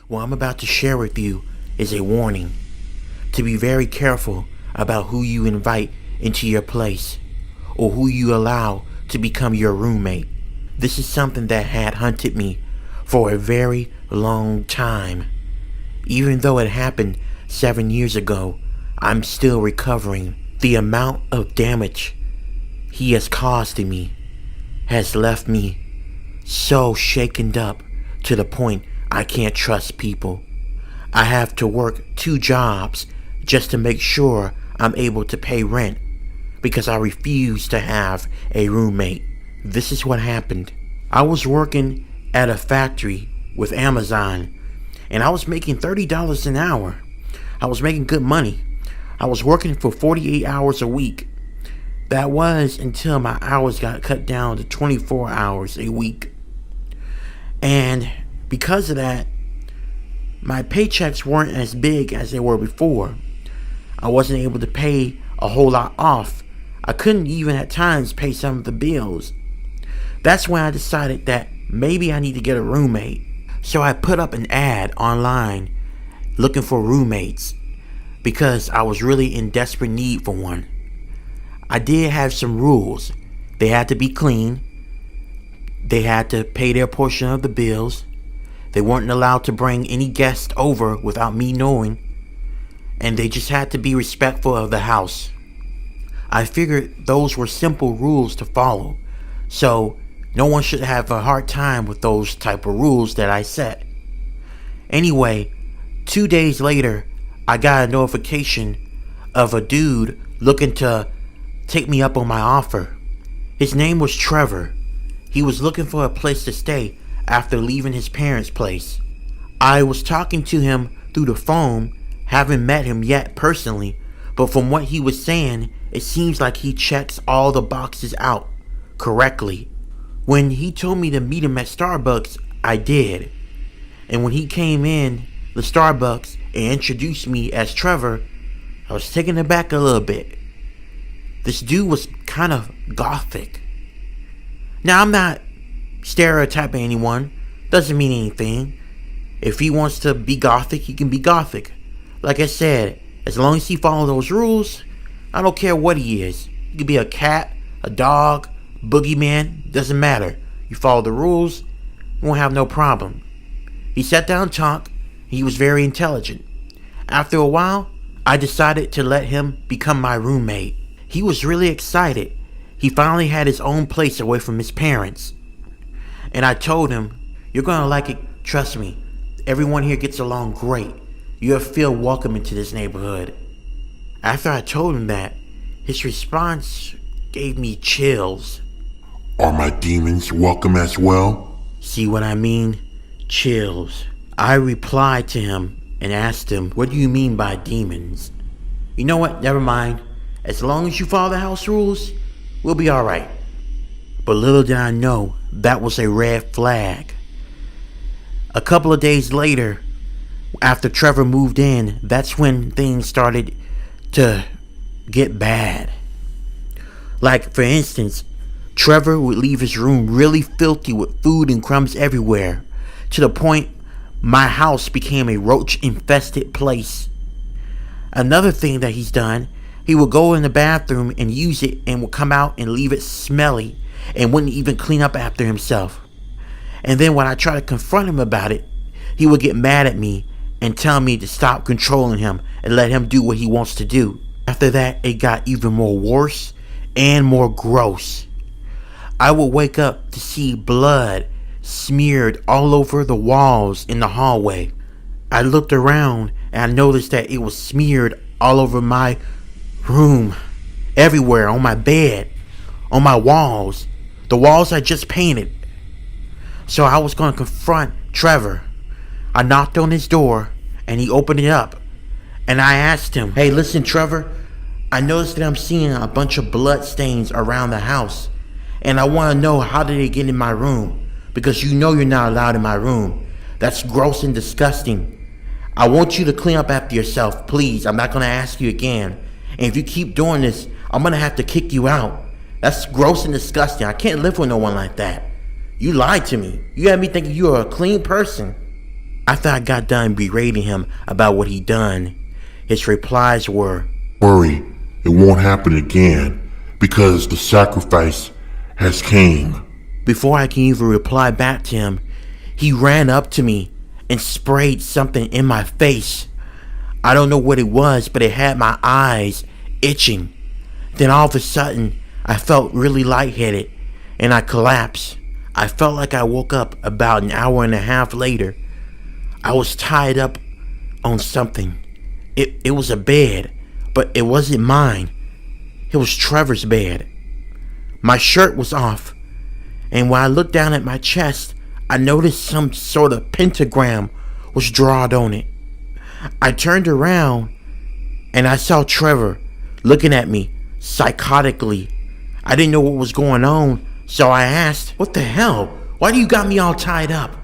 What I'm about to share with you is a warning to be very careful about who you invite into your place or who you allow to become your roommate. This is something that had hunted me for a very long time. Even though it happened 7 years ago, I'm still recovering. The amount of damage he has caused to me has left me so shaken up to the point I can't trust people. I have to work 2 jobs just to make sure I'm able to pay rent because I refuse to have a roommate. This is what happened. I was working at a factory with Amazon and I was making $30 an hour. I was making good money. I was working for 48 hours a week. That was until my hours got cut down to 24 hours a week. And because of that, my paychecks weren't as big as they were before. I wasn't able to pay a whole lot off. I couldn't even at times pay some of the bills. That's when I decided that maybe I need to get a roommate. So I put up an ad online looking for roommates because I was really in desperate need for one. I did have some rules. They had to be clean. They had to pay their portion of the bills. They weren't allowed to bring any guests over without me knowing. And they just had to be respectful of the house. I figured those were simple rules to follow. So no one should have a hard time with those type of rules that I set. Anyway, 2 days later, I got a notification of a dude looking to take me up on my offer. His name was Trevor. He was looking for a place to stay after leaving his parents' place. I was talking to him through the phone, haven't met him yet personally, but from what he was saying, it seems like he checks all the boxes out correctly. When he told me to meet him at Starbucks, I did. And when he came in the Starbucks and introduced me as Trevor, I was taken aback a little bit. This dude was kind of gothic. Now, I'm not stereotyping anyone. Doesn't mean anything. If he wants to be gothic, he can be gothic. Like I said, as long as he follows those rules, I don't care what he is. He could be a cat, a dog, boogeyman, doesn't matter. You follow the rules, you won't have no problem. He sat down and talked. He was very intelligent. After a while, I decided to let him become my roommate. He was really excited. He finally had his own place away from his parents. And I told him, "You're gonna like it, trust me. Everyone here gets along great. You'll feel welcome into this neighborhood." After I told him that, his response gave me chills. Are my demons welcome as well? See what I mean? Chills. I replied to him and asked him, "What do you mean by demons?" "You know what? Never mind. As long as you follow the house rules, we'll be alright." But little did I know, that was a red flag. A couple of days later, after Trevor moved in, that's when things started to get bad. Like, for instance, Trevor would leave his room really filthy with food and crumbs everywhere, to the point my house became a roach-infested place. Another thing that he's done, he would go in the bathroom and use it and would come out and leave it smelly and wouldn't even clean up after himself. And then when I tried to confront him about it, he would get mad at me and tell me to stop controlling him and let him do what he wants to do. After that, it got even more worse and more gross. I would wake up to see blood smeared all over the walls in the hallway. I looked around and I noticed that it was smeared all over my room, everywhere, on my bed, on my walls, the walls I just painted. So I was going to confront Trevor. I knocked on his door and he opened it up, and I asked him, "Hey, listen, Trevor, I noticed that I'm seeing a bunch of blood stains around the house, and I want to know, how did they get in my room? Because you know you're not allowed in my room. That's gross and disgusting. I want you to clean up after yourself, please. I'm not going to ask you again. And if you keep doing this, I'm going to have to kick you out. That's gross and disgusting. I can't live with no one like that. You lied to me. You had me thinking you were a clean person." After I got done berating him about what he'd done, his replies were, Worry, it won't happen again because the sacrifice has came. Before I can even reply back to him, he ran up to me and sprayed something in my face. I don't know what it was, but it had my eyes itching. Then all of a sudden, I felt really lightheaded and I collapsed. I felt like I woke up about an hour and a half later. I was tied up on something. It was a bed, but it wasn't mine. It was Trevor's bed. My shirt was off, and when I looked down at my chest, I noticed some sort of pentagram was drawn on it. I turned around and I saw Trevor looking at me psychotically. I didn't know what was going on, so I asked, "What the hell? Why do you got me all tied up?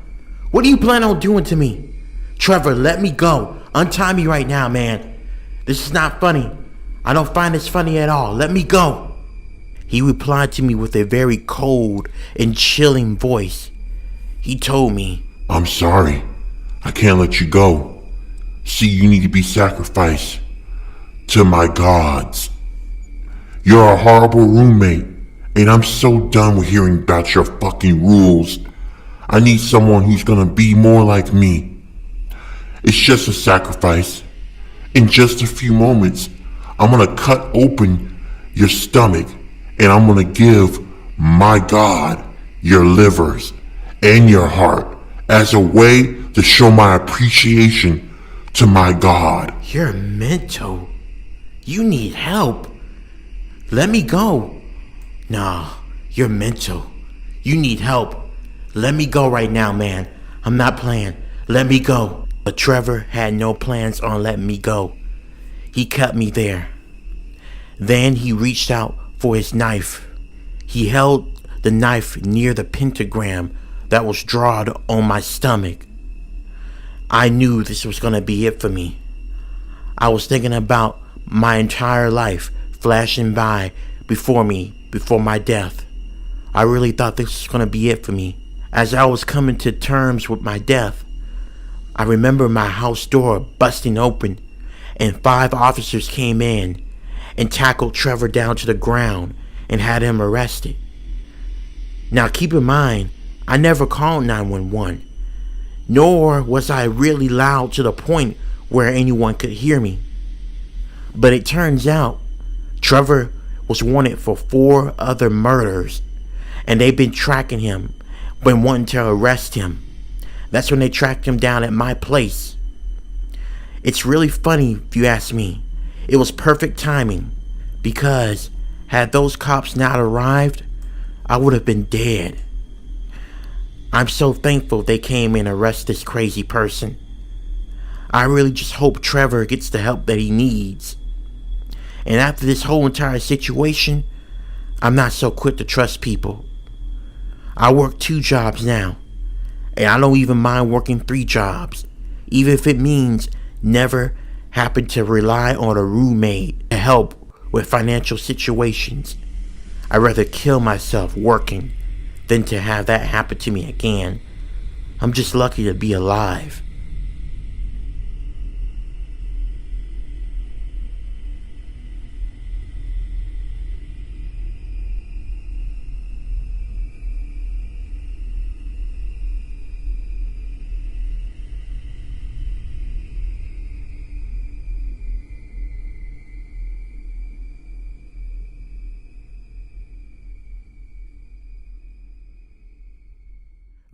What do you plan on doing to me?" "Trevor, let me go. Untie me right now, man. This is not funny. I don't find this funny at all. Let me go." He replied to me with a very cold and chilling voice. He told me, I'm sorry. I can't let you go. See, you need to be sacrificed to my gods. You're a horrible roommate, and I'm so done with hearing about your fucking rules. I need someone who's gonna be more like me. It's just a sacrifice. In just a few moments, I'm gonna cut open your stomach and I'm gonna give my God your livers and your heart as a way to show my appreciation to my God. "You're mental. You need help. Let me go." "Nah, you're mental. You need help. Let me go right now, man. I'm not playing. Let me go." But Trevor had no plans on letting me go. He kept me there. Then he reached out for his knife. He held the knife near the pentagram that was drawn on my stomach. I knew this was going to be it for me. I was thinking about my entire life flashing by before me, before my death. I really thought this was going to be it for me. As I was coming to terms with my death, I remember my house door busting open and 5 officers came in and tackled Trevor down to the ground and had him arrested. Now keep in mind, I never called 911, nor was I really loud to the point where anyone could hear me. But it turns out Trevor was wanted for 4 other murders, and they've been tracking him, been wanting to arrest him. That's when they tracked him down at my place. It's really funny if you ask me. It was perfect timing, because had those cops not arrived, I would have been dead. I'm so thankful they came and arrested this crazy person. I really just hope Trevor gets the help that he needs. And after this whole entire situation, I'm not so quick to trust people. I work 2 jobs now, and I don't even mind working 3 jobs, even if it means never having to rely on a roommate to help with financial situations. I'd rather kill myself working than to have that happen to me again. I'm just lucky to be alive.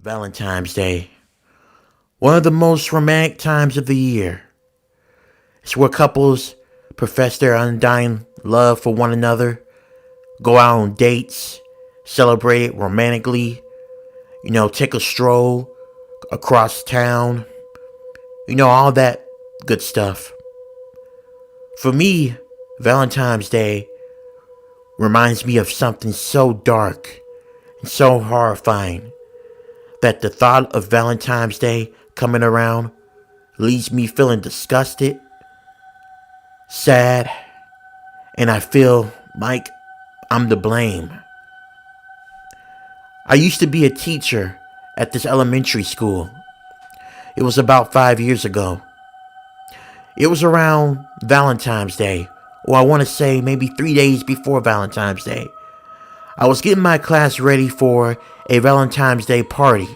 Valentine's Day. One of the most romantic times of the year. It's where couples profess their undying love for one another, go out on dates, celebrate romantically, take a stroll across town, all that good stuff. For me, Valentine's Day reminds me of something so dark and so horrifying that the thought of Valentine's Day coming around leaves me feeling disgusted, sad, and I feel like I'm to blame. I used to be a teacher at this elementary school. It was about 5 years ago. It was around Valentine's Day, or I want to say maybe 3 days before Valentine's Day. I was getting my class ready for a Valentine's Day party.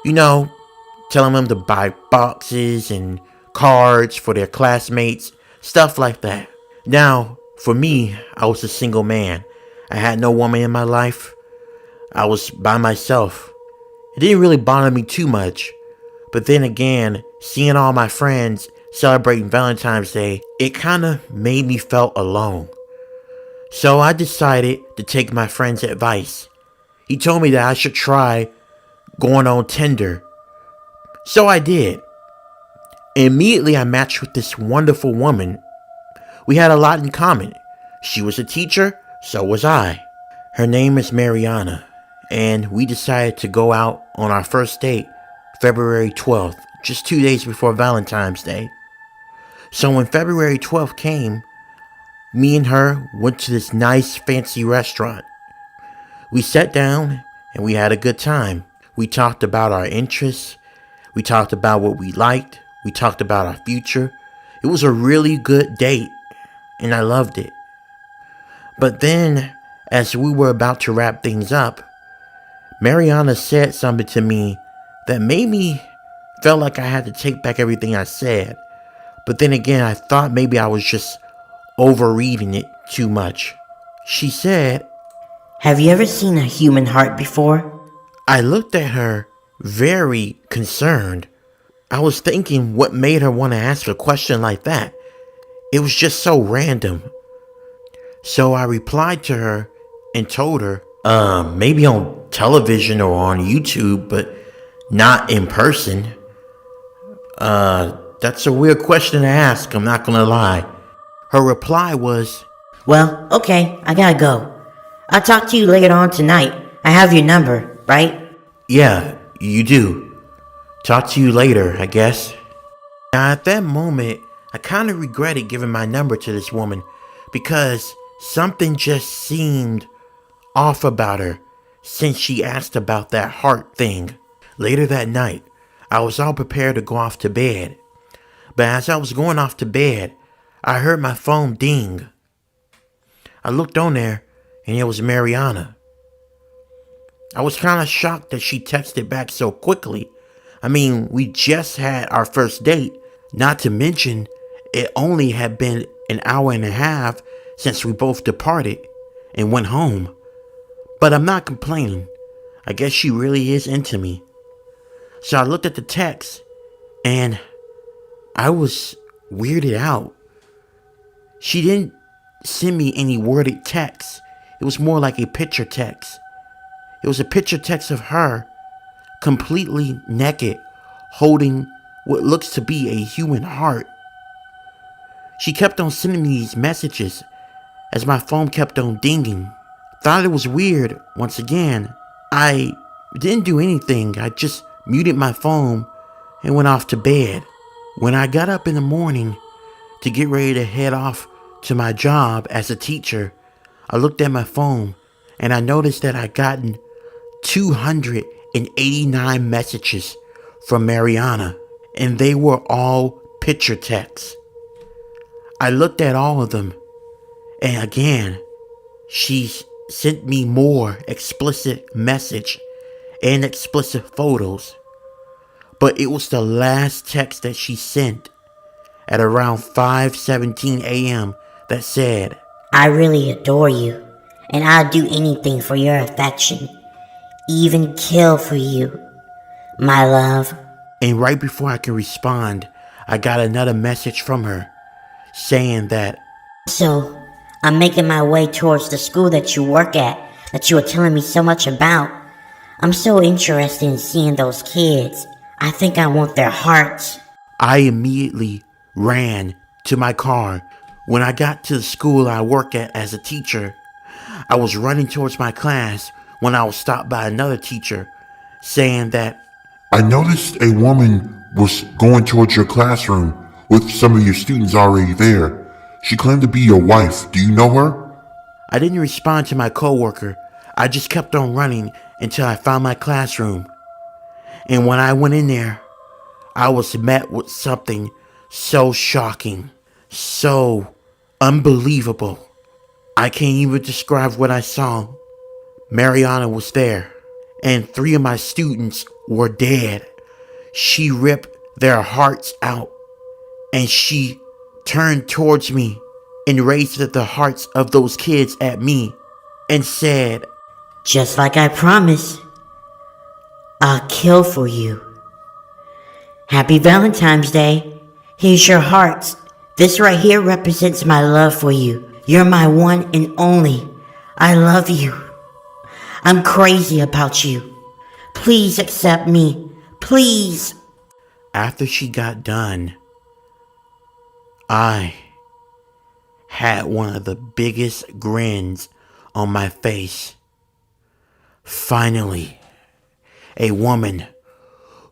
You know, telling them to buy boxes and cards for their classmates, stuff like that. Now, for me, I was a single man. I had no woman in my life. I was by myself. It didn't really bother me too much. But then again, seeing all my friends celebrating Valentine's Day, it kind of made me felt alone. So I decided to take my friend's advice. He told me that I should try going on Tinder. So I did. Immediately I matched with this wonderful woman. We had a lot in common. She was a teacher, so was I. Her name is Mariana, and we decided to go out on our first date February 12th, just 2 days before Valentine's Day. So when February 12th came, me and her went to this nice fancy restaurant. We sat down and we had a good time. We talked about our interests. We talked about what we liked. We talked about our future. It was a really good date, and I loved it. But then, as we were about to wrap things up, Mariana said something to me that made me feel like I had to take back everything I said. But then again, I thought maybe I was just overreading it too much. She said, "Have you ever seen a human heart before?" I looked at her very concerned. I was thinking what made her want to ask a question like that. It was just so random. So I replied to her and told her, maybe on television or on YouTube, but not in person. That's a weird question to ask, I'm not gonna lie. Her reply was, "Well, okay, I gotta go. I'll talk to you later on tonight. I have your number, right?" "Yeah, you do. Talk to you later, I guess." Now at that moment, I kind of regretted giving my number to this woman because something just seemed off about her since she asked about that heart thing. Later that night, I was all prepared to go off to bed. But as I was going off to bed, I heard my phone ding. I looked on there and it was Mariana. I was kind of shocked that she texted back so quickly. I mean, we just had our first date, not to mention it only had been an hour and a half since we both departed and went home. But I'm not complaining. I guess she really is into me. So I looked at the text and I was weirded out. She didn't send me any worded text. It was more like a picture text. It was a picture text of her completely naked, holding what looks to be a human heart. She kept on sending me these messages as my phone kept on dinging. Thought it was weird. Once again, I didn't do anything. I just muted my phone and went off to bed. When I got up in the morning to get ready to head off to my job as a teacher, I looked at my phone and I noticed that I'd gotten 289 messages from Mariana, and they were all picture texts. I looked at all of them, and again, she sent me more explicit message and explicit photos. But it was the last text that she sent at around 5:17 a.m. that said, "I really adore you, and I'll do anything for your affection. Even kill for you, my love." And right before I could respond, I got another message from her saying that, "So, I'm making my way towards the school that you work at, that you were telling me so much about. I'm so interested in seeing those kids. I think I want their hearts." I immediately ran to my car. When I got to the school I work at as a teacher, I was running towards my class when I was stopped by another teacher saying that, I noticed a woman was going towards your classroom with some of your students already there. She claimed to be your wife. Do you know her? I didn't respond to my coworker. I just kept on running until I found my classroom. And when I went in there, I was met with something so shocking, so unbelievable. I can't even describe what I saw. Mariana was there, and 3 of my students were dead. She ripped their hearts out, and she turned towards me and raised the hearts of those kids at me and said, Just like I promised, I'll kill for you. Happy Valentine's Day. Here's your hearts. This right here represents my love for you. You're my one and only. I love you. I'm crazy about you. Please accept me. Please. after she got done, I had one of the biggest grins on my face. Finally, a woman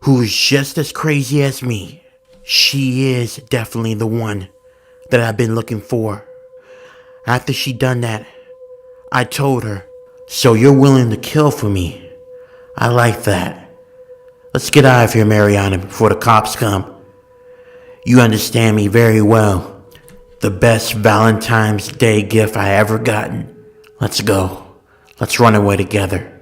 who is just as crazy as me. She is definitely the one that I've been looking for. After she done that, I told her, so you're willing to kill for me? I like that. Let's get out of here, Mariana, before the cops come. You understand me very well. The best Valentine's Day gift I ever gotten. Let's go. Let's run away together.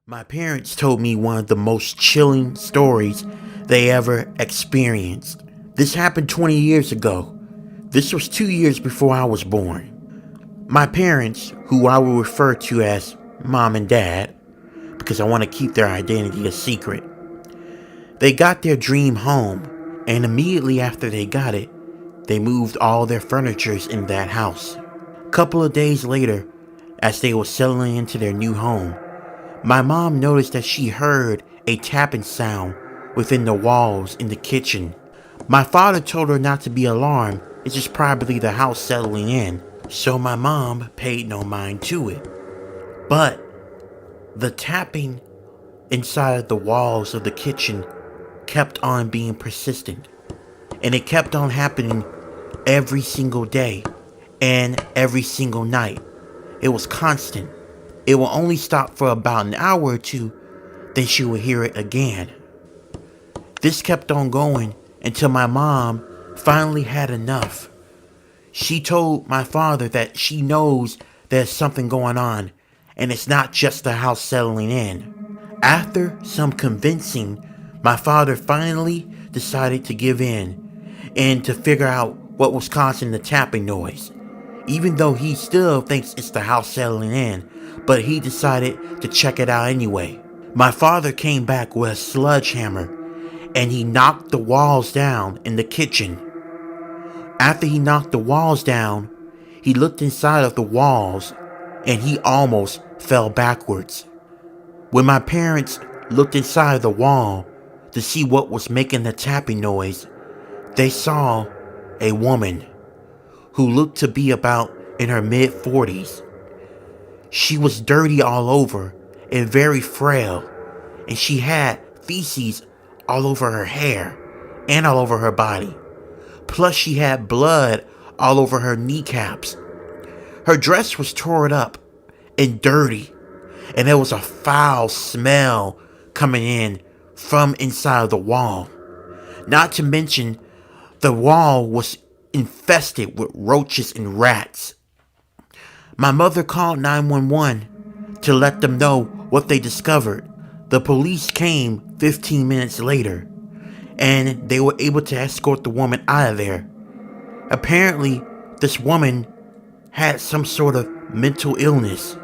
My parents told me one of the most chilling stories they ever experienced. This happened 20 years ago. This was 2 years before I was born. My parents, who I will refer to as mom and dad, because I want to keep their identity a secret, they got their dream home, and immediately after they got it, they moved all their furnitures in that house. A couple of days later, as they were settling into their new home, my mom noticed that she heard a tapping sound within the walls in the kitchen. My father told her not to be alarmed, it's just probably the house settling in, so my mom paid no mind to it. But the tapping inside of the walls of the kitchen kept on being persistent, and it kept on happening every single day and every single night. It was constant. It will only stop for about an hour or two, then she would hear it again. This kept on going until my mom finally had enough. She told my father that she knows there's something going on, and it's not just the house settling in. After some convincing, my father finally decided to give in and to figure out what was causing the tapping noise. Even though he still thinks it's the house settling in, but he decided to check it out anyway. My father came back with a sledgehammer and he knocked the walls down in the kitchen. After he knocked the walls down, he looked inside of the walls and he almost fell backwards. When my parents looked inside the wall to see what was making the tapping noise, they saw a woman who looked to be about in her mid-40s. She was dirty all over and very frail, and she had feces all over her hair and all over her body. Plus she had blood all over her kneecaps. Her dress was torn up and dirty, and there was a foul smell coming in from inside of the wall. Not to mention, the wall was infested with roaches and rats. My mother called 911 to let them know what they discovered. The police came 15 minutes later, and they were able to escort the woman out of there. Apparently, this woman had some sort of mental illness,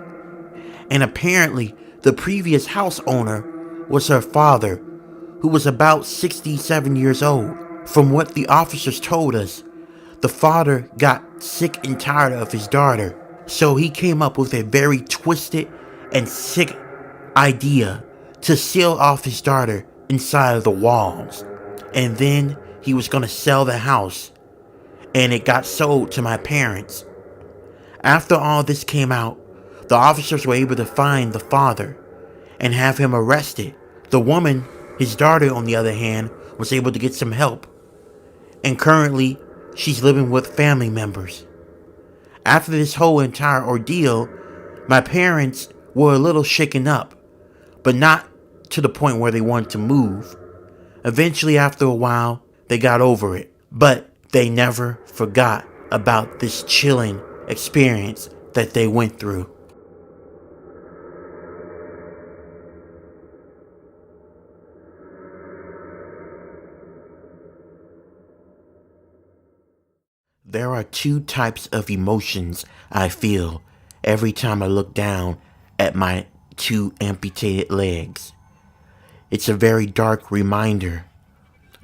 and apparently the previous house owner was her father, who was about 67 years old. From what the officers told us, the father got sick and tired of his daughter, so he came up with a very twisted and sick idea to seal off his daughter inside of the walls. And then he was going to sell the house, and it got sold to my parents. After all this came out, the officers were able to find the father and have him arrested. The woman, his daughter on the other hand, was able to get some help. And currently, she's living with family members. After this whole entire ordeal, my parents were a little shaken up, but not to the point where they wanted to move. Eventually, after a while, they got over it, but they never forgot about this chilling experience that they went through. There are two types of emotions I feel every time I look down at my two amputated legs. It's a very dark reminder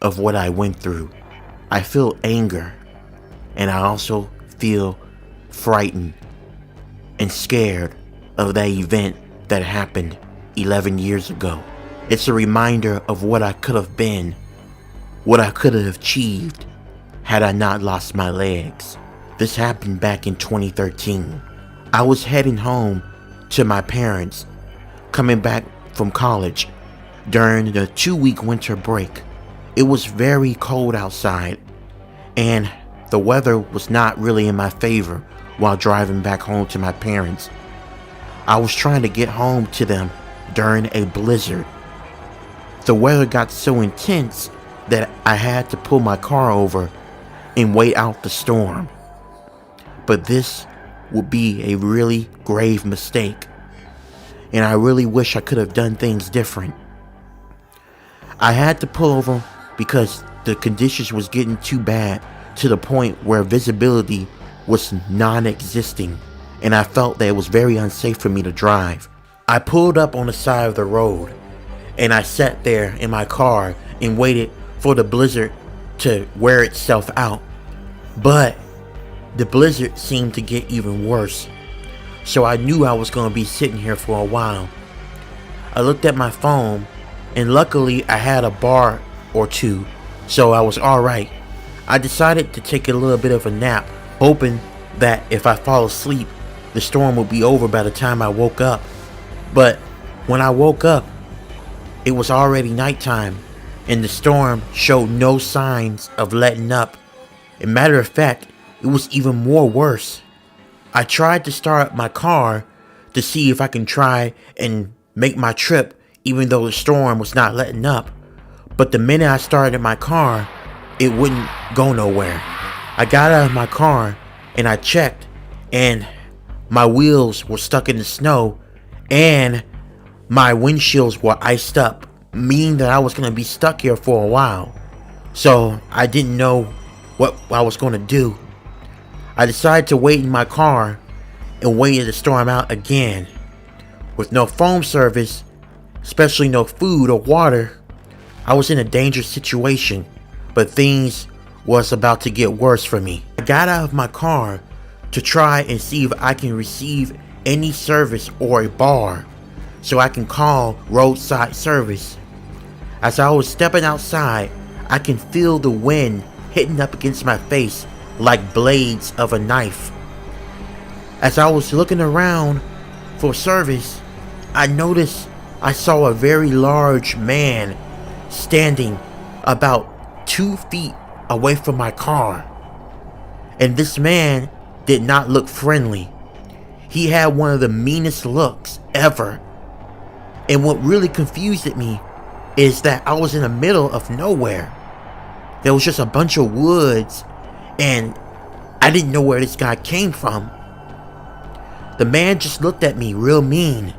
of what I went through. I feel anger, and I also feel frightened and scared of that event that happened 11 years ago. It's a reminder of what I could have been, what I could have achieved had I not lost my legs. This happened back in 2013. I was heading home to my parents, coming back from college during the 2-week winter break. It was very cold outside, and the weather was not really in my favor while driving back home to my parents. I was trying to get home to them during a blizzard. The weather got so intense that I had to pull my car over and wait out the storm. But this would be a really grave mistake, and I really wish I could have done things different. I had to pull over because the conditions was getting too bad to the point where visibility was non-existing, and I felt that it was very unsafe for me to drive. I pulled up on the side of the road, and I sat there in my car and waited for the blizzard to wear itself out. But the blizzard seemed to get even worse, so I knew I was going to be sitting here for a while. I looked at my phone, and luckily I had a bar or two, so I was alright. I decided to take a little bit of a nap, hoping that if I fall asleep, the storm would be over by the time I woke up. But when I woke up, it was already nighttime, and the storm showed no signs of letting up. As a matter of fact, it was even more worse. I tried to start up my car to see if I can try and make my trip even though the storm was not letting up. But the minute I started my car, it wouldn't go nowhere. I got out of my car and I checked, and my wheels were stuck in the snow and my windshields were iced up, meaning that I was going to be stuck here for a while. So I didn't know what I was going to do. I decided to wait in my car and waited the storm out again. With no phone service, especially no food or water, I was in a dangerous situation, but things was about to get worse for me. I got out of my car to try and see if I can receive any service or a bar so I can call roadside service. As I was stepping outside, I can feel the wind hitting up against my face like blades of a knife. As I was looking around for service, I noticed I saw a very large man standing about 2 feet away from my car. And this man did not look friendly. He had one of the meanest looks ever. And what really confused me is that I was in the middle of nowhere. There was just a bunch of woods, and I didn't know where this guy came from. The man just looked at me real mean,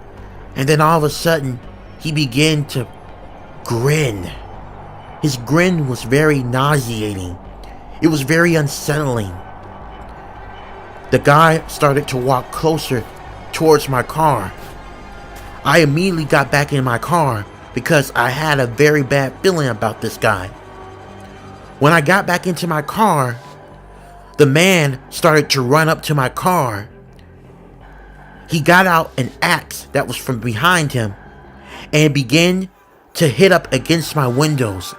and then all of a sudden, he began to grin. His grin was very nauseating. It was very unsettling. The guy started to walk closer towards my car. I immediately got back in my car because I had a very bad feeling about this guy. When I got back into my car, the man started to run up to my car. He got out an axe that was from behind him and began to hit up against my windows.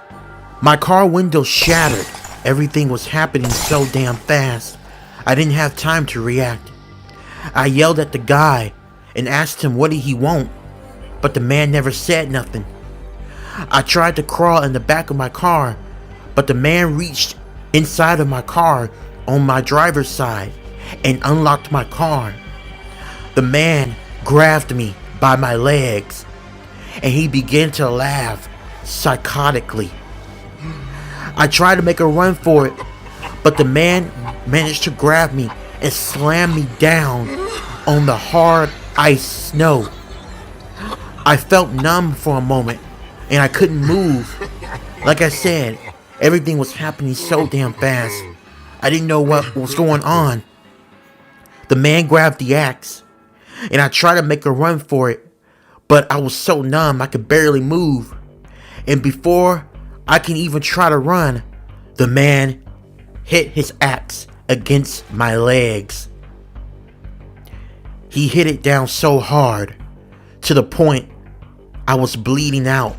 My car windows shattered. Everything was happening so damn fast, I didn't have time to react. I yelled at the guy and asked him what did he want, but the man never said nothing. I tried to crawl in the back of my car, but the man reached inside of my car on my driver's side and unlocked my car. The man grabbed me by my legs and he began to laugh psychotically. I tried to make a run for it, but the man managed to grab me and slam me down on the hard ice snow. I felt numb for a moment and I couldn't move. Like I said, everything was happening so damn fast. I didn't know what was going on. The man grabbed the axe and I tried to make a run for it, but I was so numb I could barely move. And before I can even try to run, the man hit his axe against my legs. He hit it down so hard to the point I was bleeding out.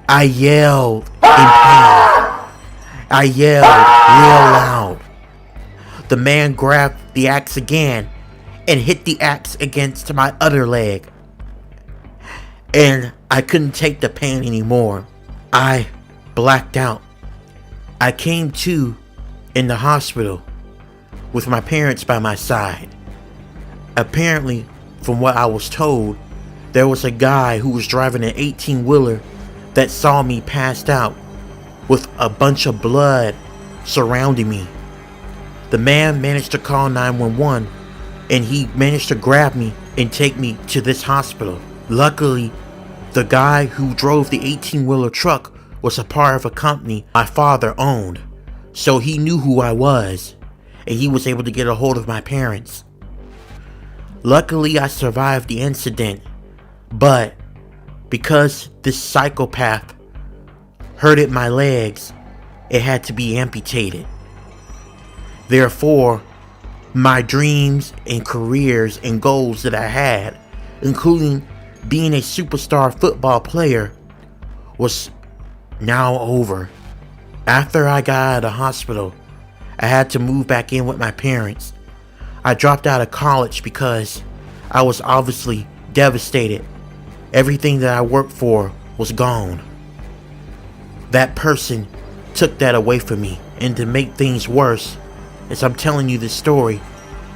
I yelled in pain. I yelled real loud. The man grabbed the axe again and hit the axe against my other leg. And I couldn't take the pain anymore. I blacked out. I came to in the hospital with my parents by my side. Apparently, from what I was told, there was a guy who was driving an 18-wheeler that saw me passed out with a bunch of blood surrounding me. The man managed to call 911 and he managed to grab me and take me to this hospital. Luckily, the guy who drove the 18-wheeler truck was a part of a company my father owned, so he knew who I was and he was able to get a hold of my parents. Luckily, I survived the incident, but because this psychopath hurted my legs, it had to be amputated. Therefore, my dreams and careers and goals that I had, including being a superstar football player, was now over. After I got out of the hospital, I had to move back in with my parents. I dropped out of college because I was obviously devastated. Everything that I worked for was gone. That person took that away from me, and to make things worse, as I'm telling you this story,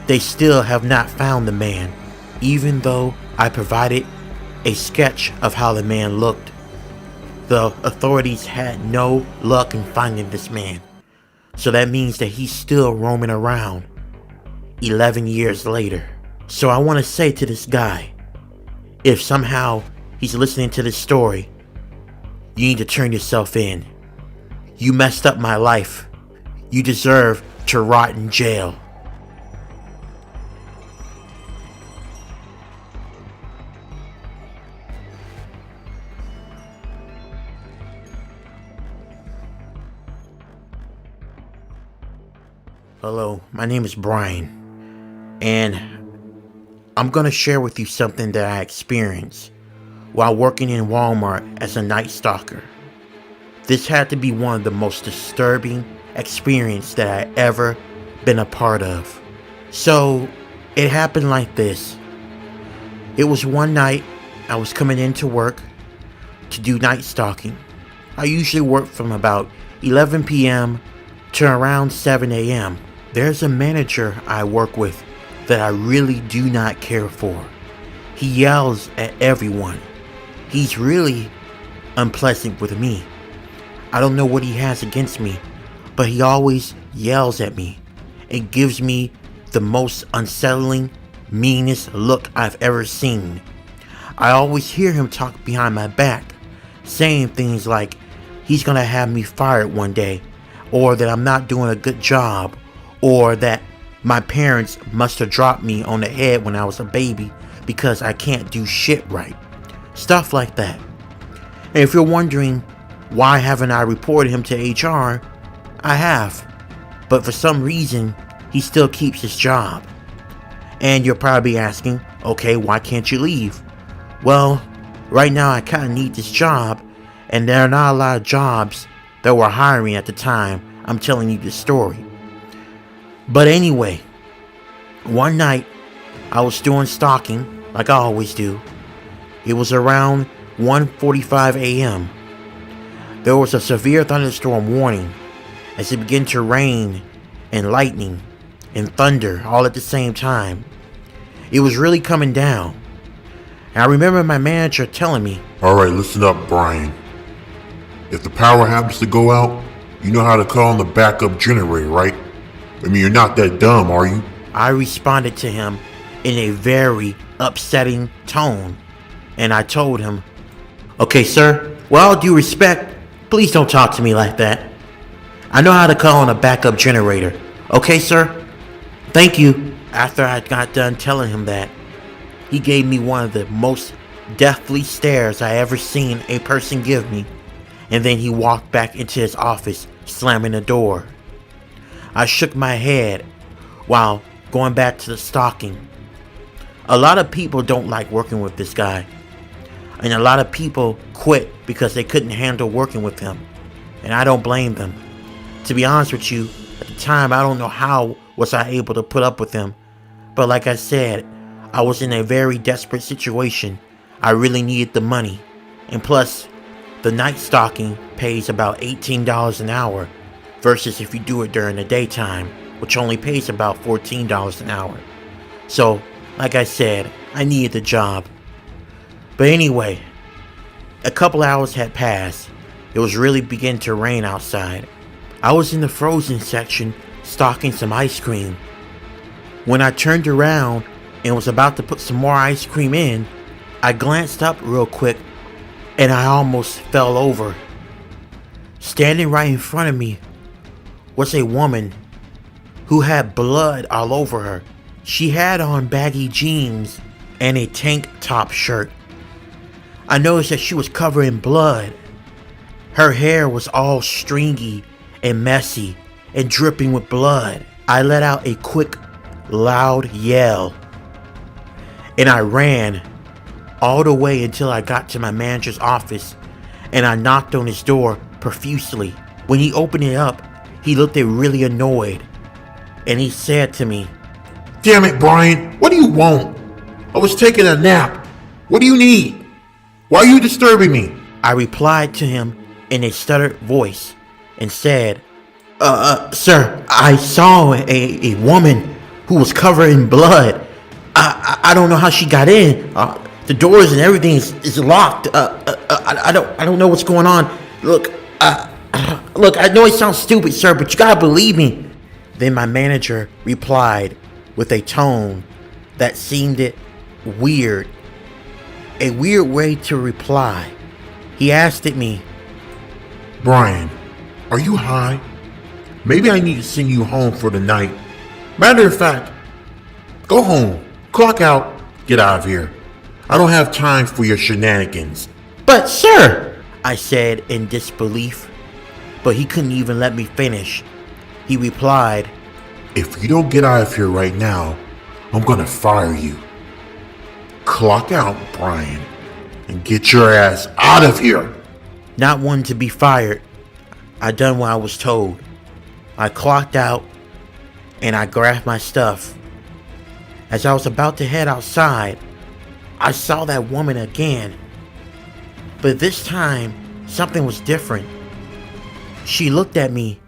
they still have not found the man, even though I provided a sketch of how the man looked. The authorities had no luck in finding this man, so that means that he's still roaming around 11 years later. So I want to say to this guy, if somehow he's listening to this story, you need to turn yourself in. You messed up my life. You deserve to rot in jail. Hello, my name is Brian, and I'm gonna share with you something that I experienced while working in Walmart as a night stalker. This had to be one of the most disturbing experiences that I ever been a part of. So it happened like this. It was one night I was coming into work to do night stalking. I usually work from about 11 p.m. to around 7 a.m. There's a manager I work with that I really do not care for. He yells at everyone. He's really unpleasant with me. I don't know what he has against me, but he always yells at me and gives me the most unsettling, meanest look I've ever seen. I always hear him talk behind my back, saying things like he's gonna have me fired one day, or that I'm not doing a good job, or that my parents must have dropped me on the head when I was a baby because I can't do shit right. Stuff like that. And if you're wondering why haven't I reported him to HR, I have. But for some reason, he still keeps his job. And you're probably asking, okay, why can't you leave? Well, Right now I kinda need this job, and there are not a lot of jobs that were hiring at the time I'm telling you this story. But anyway, one night I was doing stalking like I always do. It was around 1:45 a.m. There was a severe thunderstorm warning as it began to rain and lightning and thunder all at the same time. It was really coming down. And I remember my manager telling me, Alright, listen up, Brian. If the power happens to go out, you know how to call on the backup generator, right? I mean, you're not that dumb, are you? I responded to him in a very upsetting tone, and I told him, okay, sir, with all due respect, please don't talk to me like that. I know how to call on a backup generator. Okay, sir? Thank you. After I got done telling him that, he gave me one of the most deathly stares I ever seen a person give me, and then he walked back into his office, slamming the door. I shook my head while going back to the stalking. A lot of people don't like working with this guy, and a lot of people quit because they couldn't handle working with him, and I don't blame them. To be honest with you, at the time I don't know how was I able to put up with him, but like I said, I was in a very desperate situation. I really needed the money, and plus the night stalking pays about $18 an hour versus if you do it during the daytime, which only pays about $14 an hour. So like I said, I needed the job. But anyway, a couple hours had passed. It was really beginning to rain outside. I was in the frozen section stocking some ice cream. When I turned around and was about to put some more ice cream in, I glanced up real quick and I almost fell over. Standing right in front of me was a woman who had blood all over her. She had on baggy jeans and a tank top shirt. I noticed that she was covered in blood. Her hair was all stringy and messy and dripping with blood. I let out a quick, loud yell, and I ran all the way until I got to my manager's office, and I knocked on his door profusely. When he opened it up, he looked really annoyed, and he said to me, Damn it, Brian, what do you want? I was taking a nap. What do you need? Why are you disturbing me? I replied to him in a stuttered voice and said, sir, I saw a woman who was covered in blood. I don't know how she got in. The doors and everything is locked. I don't know what's going on. Look, I know it sounds stupid, sir, but you gotta believe me. Then my manager replied with a tone that seemed weird. A weird way to reply. He asked me, Brian, are you high? Maybe I need to send you home for the night. Matter of fact, go home, clock out, get out of here. I don't have time for your shenanigans. But sir, I said in disbelief, but he couldn't even let me finish. He replied, If you don't get out of here right now, I'm gonna fire you. Clock out, Brian, and get your ass out of here. Not wanting to be fired, I done what I was told. I clocked out and I grabbed my stuff. As I was about to head outside, I saw that woman again. But this time, something was different. She looked at me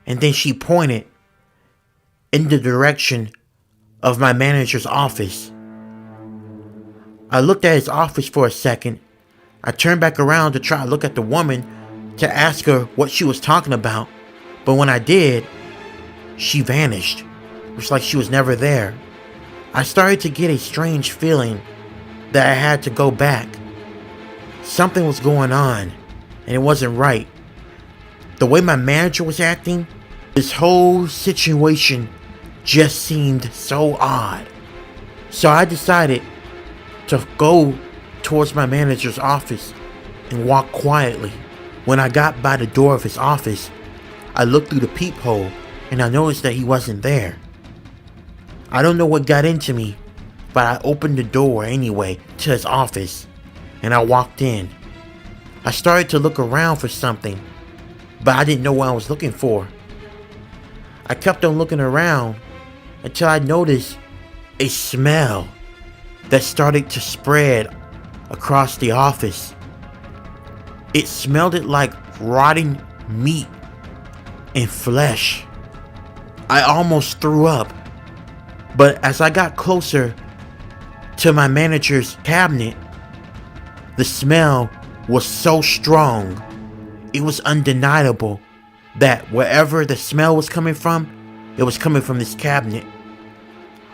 and then she pointed in the direction of my manager's office. I looked at his office for a second. I turned back around to try to look at the woman to ask her what she was talking about. But when I did, she vanished. It was like she was never there. I started to get a strange feeling that I had to go back. Something was going on, and it wasn't right. The way my manager was acting, this whole situation just seemed so odd. So I decided to go towards my manager's office and walk quietly. When I got by the door of his office, I looked through the peephole and I noticed that he wasn't there. I don't know what got into me, but I opened the door anyway to his office. and I walked in. I started to look around for something, but I didn't know what I was looking for. I kept on looking around until I noticed a smell that started to spread across the office. It smelled like rotting meat and flesh. I almost threw up, but as I got closer to my manager's cabinet, the smell was so strong, it was undeniable that wherever the smell was coming from, it was coming from this cabinet.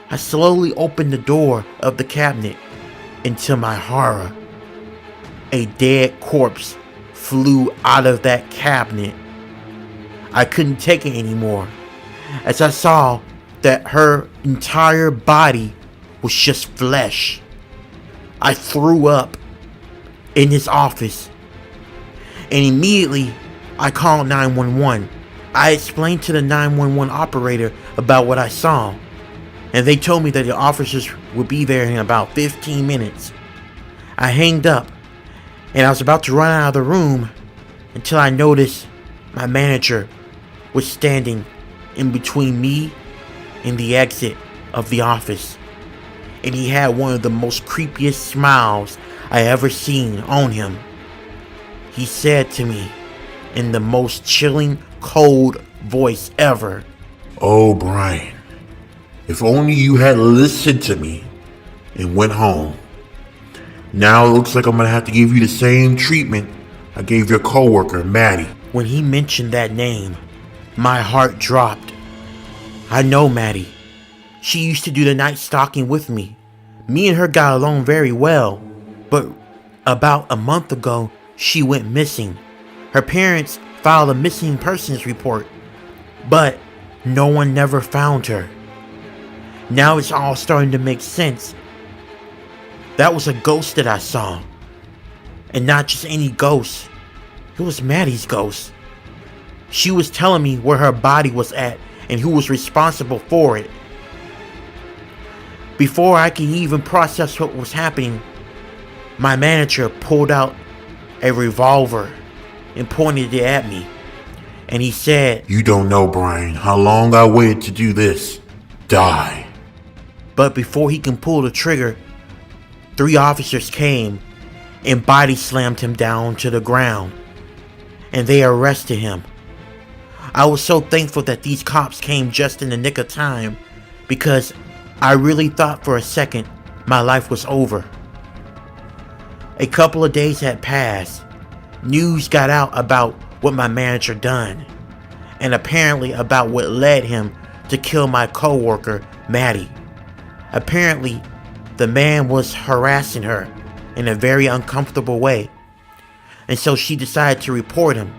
I slowly opened the door of the cabinet, and to my horror, a dead corpse flew out of that cabinet. I couldn't take it anymore, as I saw that her entire body was just flesh. I threw up in his office, and immediately I called 911. I explained to the 911 operator about what I saw, and they told me that the officers would be there in about 15 minutes. I hanged up, and I was about to run out of the room until I noticed my manager was standing in between me and the exit of the office, and he had one of the most creepiest smiles I ever seen on him. He said to me in the most chilling, cold voice ever, "Oh, Brian, if only you had listened to me and went home. Now it looks like I'm gonna have to give you the same treatment I gave your coworker, Maddie." When he mentioned that name, my heart dropped. I know Maddie. She used to do the night stalking with me. Me and her got along very well, but about a month ago, she went missing. Her parents filed a missing persons report, but no one never found her. Now it's all starting to make sense. That was a ghost that I saw. And not just any ghost. It was Maddie's ghost. She was telling me where her body was at and who was responsible for it. Before I could even process what was happening, my manager pulled out a revolver and pointed it at me. And he said, "You don't know, Brian, how long I waited to do this. Die." But before he can pull the trigger, 3 officers came and body slammed him down to the ground, and they arrested him. I was so thankful that these cops came just in the nick of time, because I really thought for a second my life was over. A couple of days had passed. News got out about what my manager done, and apparently about what led him to kill my coworker, Maddie. Apparently, the man was harassing her in a very uncomfortable way, and so she decided to report him.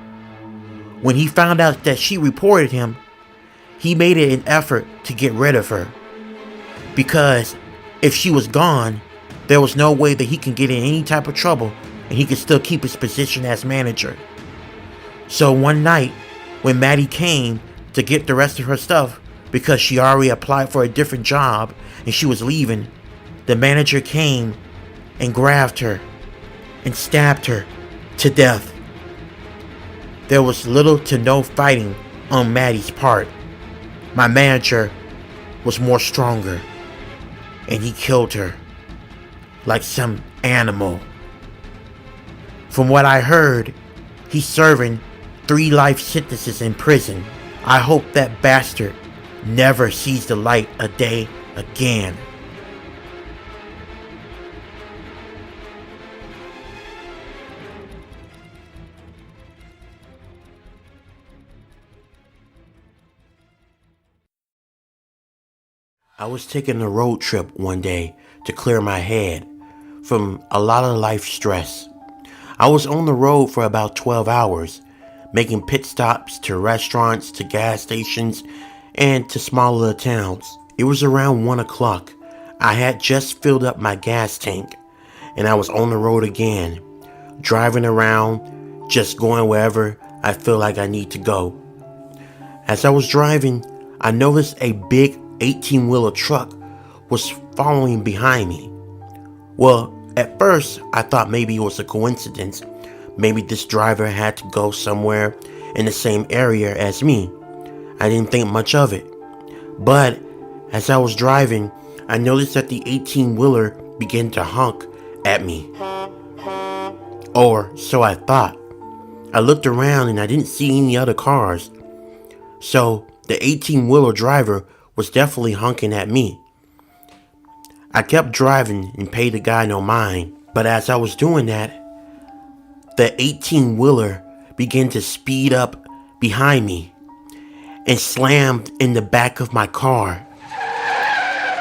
When he found out that she reported him, he made it an effort to get rid of her, because if she was gone, there was no way that he can get in any type of trouble and he could still keep his position as manager. So one night, when Maddie came to get the rest of her stuff because she already applied for a different job and she was leaving, the manager came and grabbed her and stabbed her to death. There was little to no fighting on Maddie's part. My manager was more stronger, and he killed her like some animal. From what I heard, he's serving 3 life sentences in prison. I hope that bastard never sees the light of day again. I was taking a road trip one day to clear my head from a lot of life stress. I was on the road for about 12 hours, making pit stops to restaurants, to gas stations, and to smaller towns. It was around 1 o'clock. I had just filled up my gas tank, and I was on the road again, driving around, just going wherever I feel like I need to go. As I was driving, I noticed a big 18-wheeler truck was following behind me. Well, At first, I thought maybe it was a coincidence. Maybe this driver had to go somewhere in the same area as me. I didn't think much of it. But as I was driving, I noticed that the 18-wheeler began to honk at me. Or so I thought. I looked around and I didn't see any other cars. So the 18-wheeler driver was definitely honking at me. I kept driving and paid the guy no mind. But as I was doing that, the 18-wheeler began to speed up behind me and slammed in the back of my car.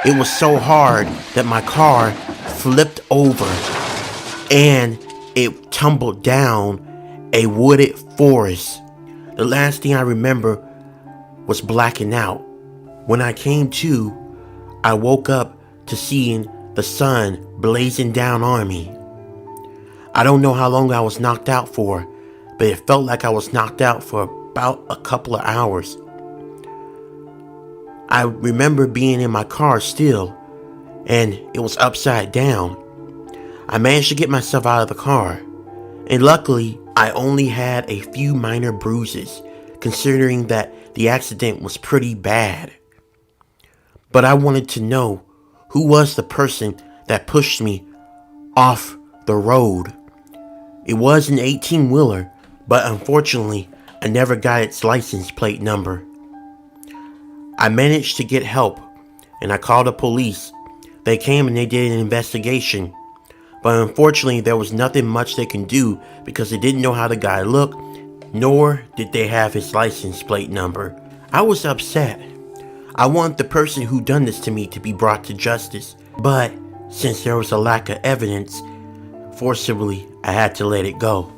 It was so hard that my car flipped over and it tumbled down a wooded forest. The last thing I remember was blacking out. When I came to, I woke up to seeing the sun blazing down on me. I don't know how long I was knocked out for, but it felt like I was knocked out for about a couple of hours. I remember being in my car still, and it was upside down. I managed to get myself out of the car, and luckily, I only had a few minor bruises, considering that the accident was pretty bad. But I wanted to know who was the person that pushed me off the road. It was an 18-wheeler, but unfortunately, I never got its license plate number. I managed to get help, and I called the police. They came and they did an investigation. But unfortunately, there was nothing much they can do because they didn't know how the guy looked, nor did they have his license plate number. I was upset. I want the person who done this to me to be brought to justice. But since there was a lack of evidence, forcibly, I had to let it go.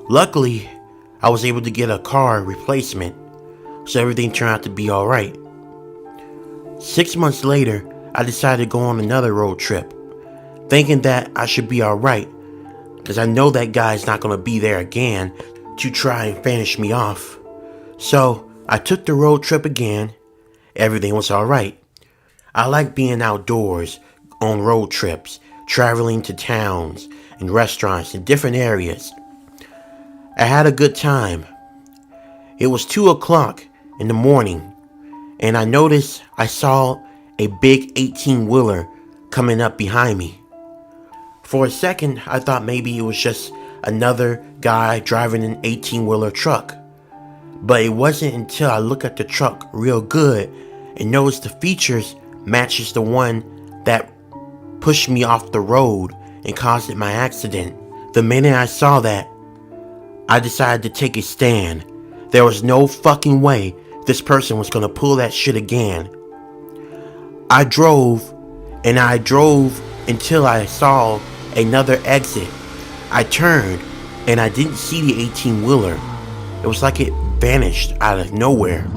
Luckily, I was able to get a car replacement, so everything turned out to be alright. 6 months later, I decided to go on another road trip, thinking that I should be alright, because I know that guy's not going to be there again to try and finish me off. So, I took the road trip again. Everything was alright. I like being outdoors, on road trips, traveling to towns and restaurants in different areas. I had a good time. It was 2 o'clock in the morning, and I noticed I saw a big 18-wheeler coming up behind me. For a second, I thought maybe it was just another guy driving an 18-wheeler truck. But it wasn't until I looked at the truck real good and noticed the features matches the one that pushed me off the road and caused my accident. The minute I saw that, I decided to take a stand. There was no fucking way this person was gonna pull that shit again. I drove until I saw another exit. I turned and I didn't see the 18-wheeler. It was like it vanished out of nowhere.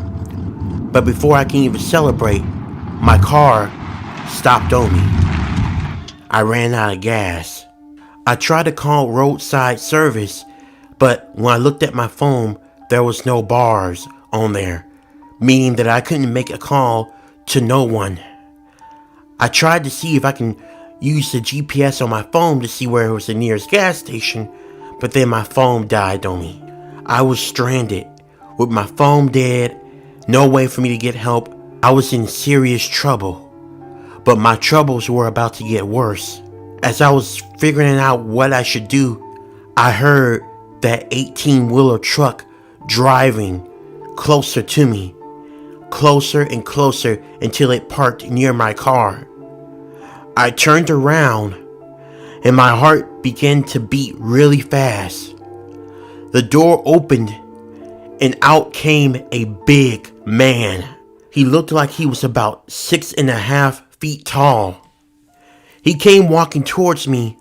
But before I can even celebrate, my car stopped on me. I ran out of gas. I tried to call roadside service, but when I looked at my phone, there was no bars on there, meaning that I couldn't make a call to no one. I tried to see if I can use the GPS on my phone to see where was the nearest gas station, but then my phone died on me. I was stranded, with my phone dead, no way for me to get help. I was in serious trouble, but my troubles were about to get worse. As I was figuring out what I should do, I heard that 18-wheeler truck driving closer to me, closer and closer until it parked near my car. I turned around and my heart began to beat really fast. The door opened and out came a big man. He looked like he was about 6.5 feet tall. He came walking towards me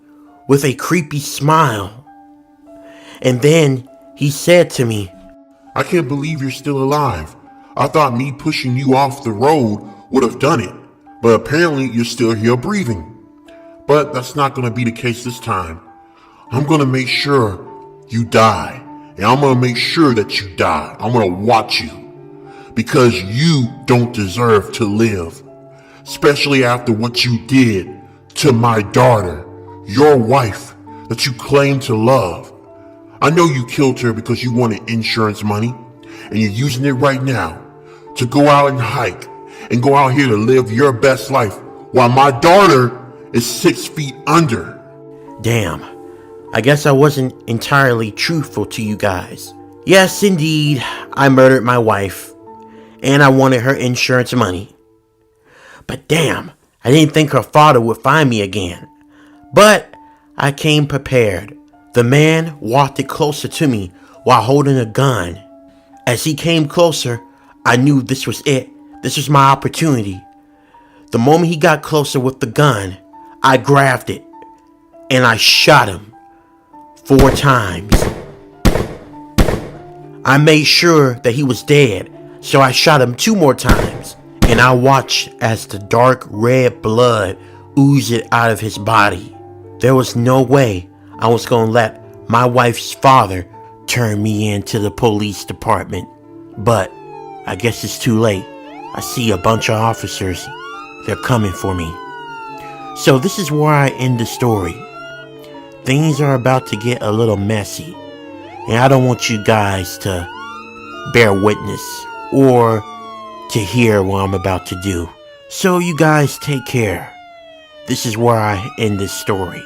with a creepy smile. And then he said to me, I can't believe you're still alive. I thought me pushing you off the road would have done it, but apparently you're still here breathing. But that's not going to be the case this time. I'm going to make sure you die, and I'm going to make sure that you die. I'm going to watch you, because you don't deserve to live, especially after what you did to my daughter. your wife that you claim to love. I know you killed her because you wanted insurance money, and you're using it right now to go out and hike and go out here to live your best life while my daughter is 6 feet under. Damn, I guess I wasn't entirely truthful to you guys. Yes, indeed, I murdered my wife, and I wanted her insurance money. But damn, I didn't think her father would find me again. But I came prepared. The man walked closer to me while holding a gun. As he came closer, I knew this was it. This was my opportunity. The moment he got closer with the gun, I grabbed it and I shot him 4 times. I made sure that he was dead, so I shot him 2 more times, and I watched as the dark red blood oozed out of his body. There was no way I was gonna let my wife's father turn me into the police department. But I guess it's too late. I see a bunch of officers. They're coming for me. So this is where I end the story. Things are about to get a little messy, and I don't want you guys to bear witness or to hear what I'm about to do. So you guys take care. This is where I end this story.